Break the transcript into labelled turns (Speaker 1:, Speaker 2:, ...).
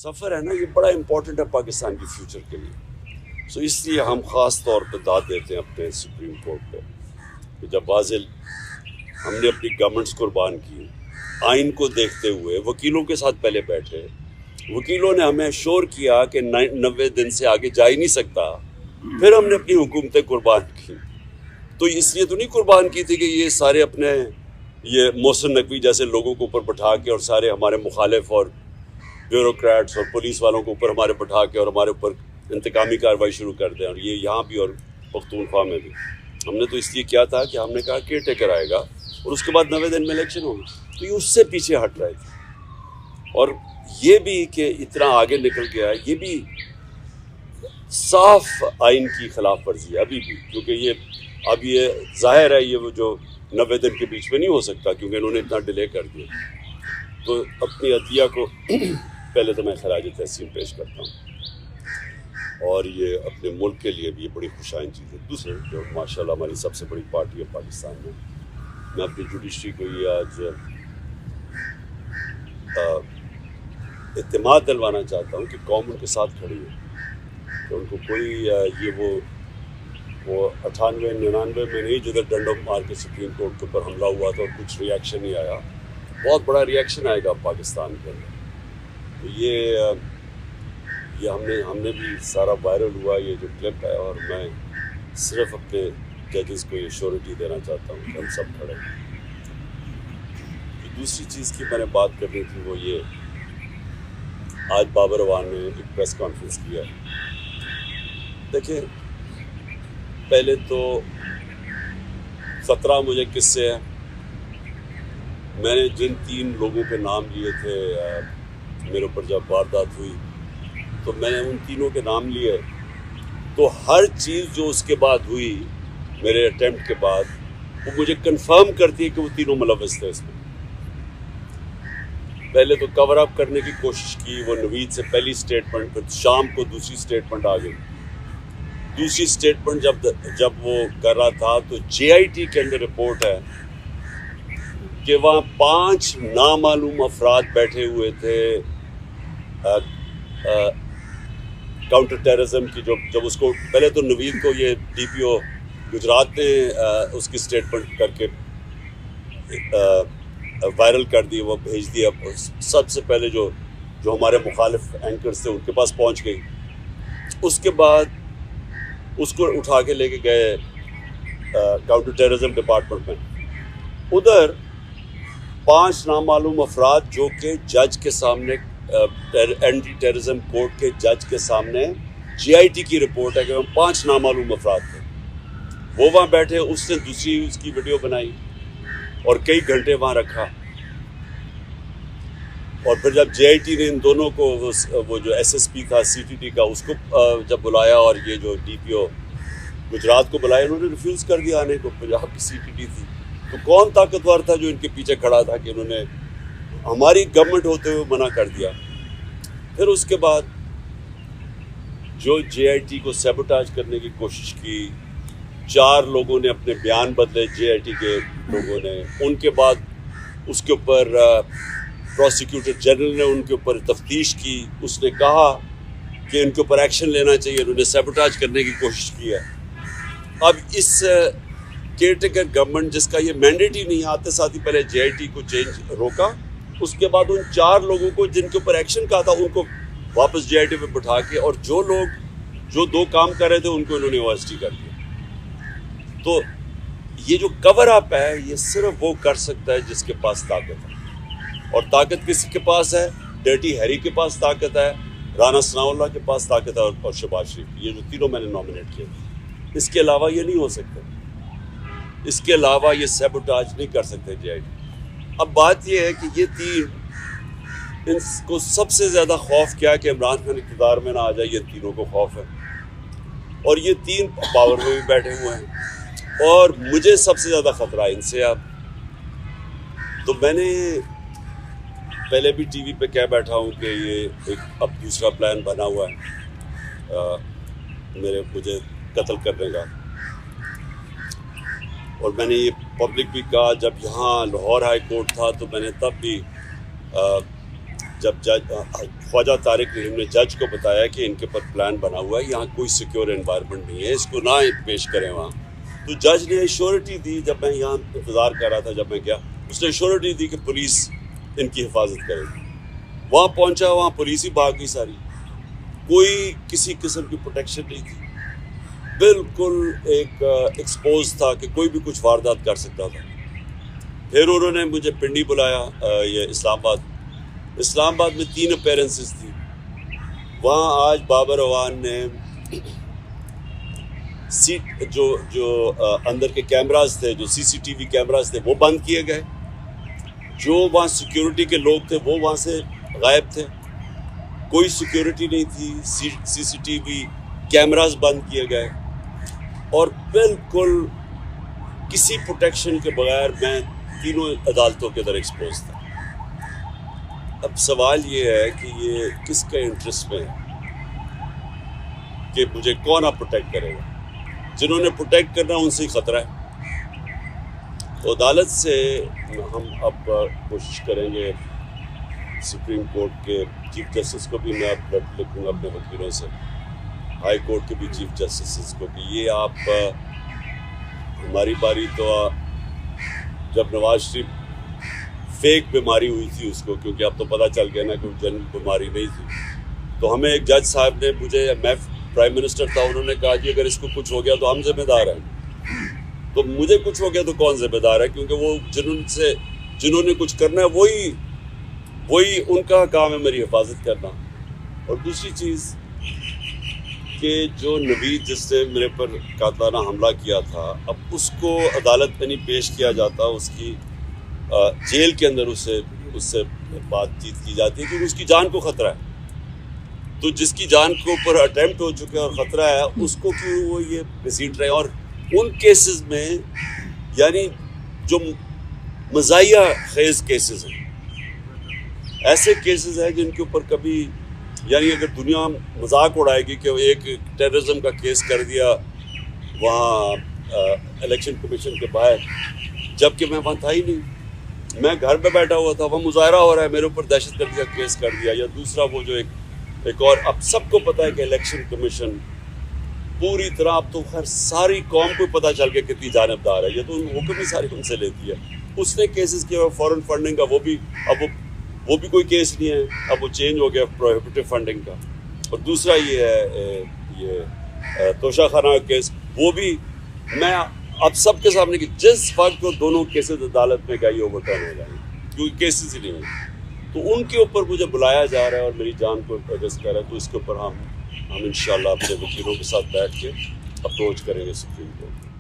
Speaker 1: सफ़र है ना, ये बड़ा इम्पोर्टेंट है पाकिस्तान की फ्यूचर के लिए। सो इसलिए हम ख़ास तौर पर दाद देते हैं अपने सुप्रीम कोर्ट पे कि जब बाज़िल हमने अपनी गवर्नमेंट्स कुर्बान की, आइन को देखते हुए वकीलों के साथ पहले बैठे, वकीलों ने हमें श्योर किया कि 90 दिन से आगे जा ही नहीं सकता, फिर हमने अपनी हुकूमतें कुर्बान की। तो इसलिए तो नहीं कुर्बान की थी कि ये सारे अपने ये मोहसिन नकवी जैसे लोगों को ऊपर बैठा के और सारे हमारे मुखालिफ और ब्यूरोक्रेट्स और पुलिस वालों को ऊपर हमारे बैठा के और हमारे ऊपर इंतकामी कार्रवाई शुरू कर दें, और ये यहाँ भी और पख्तूनख्वा में भी। हमने तो इसलिए किया था कि हमने कहा केयर टेकर आएगा और उसके बाद 90 दिन में इलेक्शन होगी, तो ये उससे पीछे हट रहे थे। और ये भी कि इतना आगे निकल गया है, ये भी साफ आइन की खिलाफ वर्जी है अभी भी, क्योंकि ये जाहिर है ये वो जो 90 दिन के बीच में नहीं हो सकता, क्योंकि इन्होंने इतना डिले कर दिया। तो अपनी अदलिया को पहले तो मैं खराज तहसीन पेश करता हूँ, और ये अपने मुल्क के लिए भी ये बड़ी खुशाइन चीज़ है। दूसरे जो माशाल्लाह हमारी सबसे बड़ी पार्टी है पाकिस्तान में, मैं अपनी जुडिशरी को ये आज इत्तेमाद दिलवाना चाहता हूँ कि कौम उनके साथ खड़ी है, कि उनको कोई ये वो 98-99 में नहीं जिधर डंडों मार के सुप्रीम कोर्ट के ऊपर हमला हुआ था और कुछ रिएक्शन नहीं आया, बहुत बड़ा रिएक्शन आएगा पाकिस्तान के अंदर। तो ये हमने भी सारा वायरल हुआ ये जो क्लिप है, और मैं सिर्फ अपने जजेस को ये श्योरिटी देना चाहता हूँ कि हम सब खड़े हैं। दूसरी चीज़ की मैंने बात करनी थी वो ये, आज बाबर अवान ने एक प्रेस कॉन्फ्रेंस किया। देखिए, पहले तो ख़तरा मुझे किससे है, मैंने जिन 3 लोगों के नाम लिए थे मेरे ऊपर जब वारदात हुई, तो मैंने उन तीनों के नाम लिए, तो हर चीज़ जो उसके बाद हुई मेरे अटेम्प्ट के बाद, वो मुझे कंफर्म करती है कि वो तीनों मुलव्वस थे इसमें। पहले तो कवर अप करने की कोशिश की, वो नवीद से पहली स्टेटमेंट, फिर शाम को दूसरी स्टेटमेंट आ गई। दूसरी स्टेटमेंट जब वो कर रहा था तो JIT के अंदर रिपोर्ट है कि वहाँ 5 नामालूम अफराद बैठे हुए थे काउंटर टेररिज्म की, जब उसको पहले तो नवीद को ये DPO गुजरात ने उसकी स्टेटमेंट करके वायरल कर दी, वो भेज दिया। सबसे पहले जो हमारे मुखालिफ एंकर्स थे उनके पास पहुंच गई। उसके बाद उसको उठा के लेके गए काउंटर टेररिज्म डिपार्टमेंट में। उधर 5 नामालूम अफराद जो कि जज के सामने एंटी टेररिज्म कोर्ट के जज के सामने JIT की रिपोर्ट है कि हम 5 नामालूम अफराद थे, वो वहाँ बैठे। उसने दूसरी उसकी वीडियो बनाई और कई घंटे वहाँ रखा, और फिर जब JIT ने इन दोनों को वो जो SSP था CTT का, उसको जब बुलाया और ये जो DPO गुजरात को बुलाया, उन्होंने रिफ्यूज़ कर दिया आने को। पंजाब की CTT थी, तो कौन ताकतवर था जो इनके पीछे खड़ा था कि इन्होंने हमारी गवर्नमेंट होते हुए मना कर दिया। फिर उसके बाद जो JIT को सैबोटाज करने की कोशिश की, 4 लोगों ने अपने बयान बदले JIT के लोगों ने। उनके बाद उसके ऊपर प्रोसिक्यूटर जनरल ने उनके ऊपर तफ्तीश की, उसने कहा कि इनके ऊपर एक्शन लेना चाहिए, उन्होंने सैबोटाज करने की कोशिश की है। अब इस केयरटेकर गवर्नमेंट जिसका ये मैंडेट ही नहीं, आते साथ ही पहले JIT को चेंज रोका, उसके बाद उन 4 लोगों को जिनके ऊपर एक्शन कहा था उनको वापस JIT पे बिठा के, और जो लोग जो 2 काम कर रहे थे उनको इन्होंने OST कर दिया। तो ये जो कवर अप है, ये सिर्फ वो कर सकता है जिसके पास ताकत है, और ताकत किसके पास है? डर्टी हैरी के पास ताकत है, राना सनाउल्लाह के पास ताकत है, और शहबाज शरीफ। ये जो तीनों मैंने नॉमिनेट किए, इसके अलावा ये नहीं हो सकते, इसके अलावा ये सैबोटाज नहीं कर सकते JIT। अब बात ये है कि ये 3, इनको सबसे ज़्यादा खौफ क्या कि इमरान खान इक़्तिदार में ना आ जाए, ये तीनों को खौफ है, और ये 3 पावर में भी बैठे हुए हैं, और मुझे सबसे ज़्यादा ख़तरा इनसे। अब तो मैंने पहले भी TV पे कह बैठा हूँ कि ये एक अब दूसरा प्लान बना हुआ है मुझे कत्ल करने का, और मैंने ये पब्लिक भी कहा। जब यहाँ लाहौर हाई कोर्ट था तो मैंने तब भी जब जज ख्वाजा तारिक रहीम ने जज को बताया कि इनके ऊपर प्लान बना हुआ है, यहाँ कोई सिक्योर एनवायरनमेंट नहीं है, इसको ना पेश करें वहाँ। तो जज ने श्योरिटी दी, जब मैं यहाँ इंतज़ार कर रहा था, जब मैं गया, उसने श्योरिटी दी कि पुलिस इनकी हिफाजत करेगी। वहाँ पहुँचा, वहाँ पुलिस ही भाग गई सारी, कोई किसी किस्म की प्रोटेक्शन नहीं थी, बिल्कुल एक एक्सपोज था कि कोई भी कुछ वारदात कर सकता था। फिर उन्होंने मुझे पिंडी बुलाया, ये इस्लामाबाद में 3 अपीयरेंसेस थी। वहाँ आज बाबर अवान ने सीट जो अंदर के कैमरास थे, जो CCTV कैमरास थे, वो बंद किए गए। जो वहाँ सिक्योरिटी के लोग थे वो वहाँ से गायब थे, कोई सिक्योरिटी नहीं थी, CCTV कैमरास बंद किए गए और बिल्कुल किसी प्रोटेक्शन के बगैर मैं तीनों अदालतों के अंदर एक्सपोज था। अब सवाल ये है कि ये किसके इंटरेस्ट में है कि मुझे कौन आप प्रोटेक्ट करेगा। जिन्होंने प्रोटेक्ट करना उनसे ही खतरा है। तो अदालत से हम अब कोशिश करेंगे, सुप्रीम कोर्ट के चीफ जस्टिस को भी मैं अब लेटर लिखूँगा अपने वकीलों से, हाई कोर्ट के भी चीफ जस्टिस को, कि ये आप हमारी बारी तो जब नवाज शरीफ फेक बीमारी हुई थी उसको, क्योंकि अब तो पता चल गया ना कि जनरल बीमारी नहीं थी, तो हमें एक जज साहब ने, मैं प्राइम मिनिस्टर था, उन्होंने कहा कि अगर इसको कुछ हो गया तो हम जिम्मेदार हैं। तो मुझे कुछ हो गया तो कौन जिम्मेदार है, क्योंकि वो जिन्होंने कुछ करना है वही उनका काम है मेरी हिफाजत करना। और दूसरी चीज़ कि जो नवीद जिसने मेरे पर कातलाना हमला किया था, अब उसको अदालत में नहीं पेश किया जाता, उसकी जेल के अंदर उससे बातचीत की जाती है क्योंकि उसकी जान को ख़तरा है। तो जिसकी जान के ऊपर अटैम्प्ट हो चुका है और ख़तरा है, उसको क्यों वो ये घसीट रहे हैं। और उन केसेस में यानी जो मज़ाहिया खेज़ केसेस हैं, ऐसे केसेस हैं जिनके ऊपर कभी, यानी अगर दुनिया मजाक उड़ाएगी कि एक टेररिज्म का केस कर दिया वहाँ इलेक्शन कमीशन के बाहर, जबकि मैं वहाँ था ही नहीं, मैं घर पे बैठा हुआ था, वहाँ मुजाहरा हो रहा है, मेरे ऊपर दहशतगर्दी का केस कर दिया। या दूसरा वो जो एक और, अब सबको पता है कि इलेक्शन कमीशन पूरी तरह, अब तो खैर सारी कौम को पता चल गया कितनी जानबदार है, ये तो हुक्म ही सारी उनसे लेती है। उसने केसेस किया फॉरेन फंडिंग का, वो भी कोई केस नहीं है, अब वो चेंज हो गया प्रोहिबिटिव फंडिंग का। और दूसरा ये है तोशाखाना का केस, वो भी मैं अब सबके सामने कि जिस वक्त वो दोनों केसेस अदालत में गई ओवरटर्न हो जाएंगे क्योंकि केसेस ही नहीं है, तो उनके ऊपर मुझे बुलाया जा रहा है और मेरी जान को अरेस्ट कर रहा है। तो इसके ऊपर हम इंशाल्लाह अपने वकीलों के साथ बैठ के अप्रोच करेंगे सुप्रीम कोर्ट।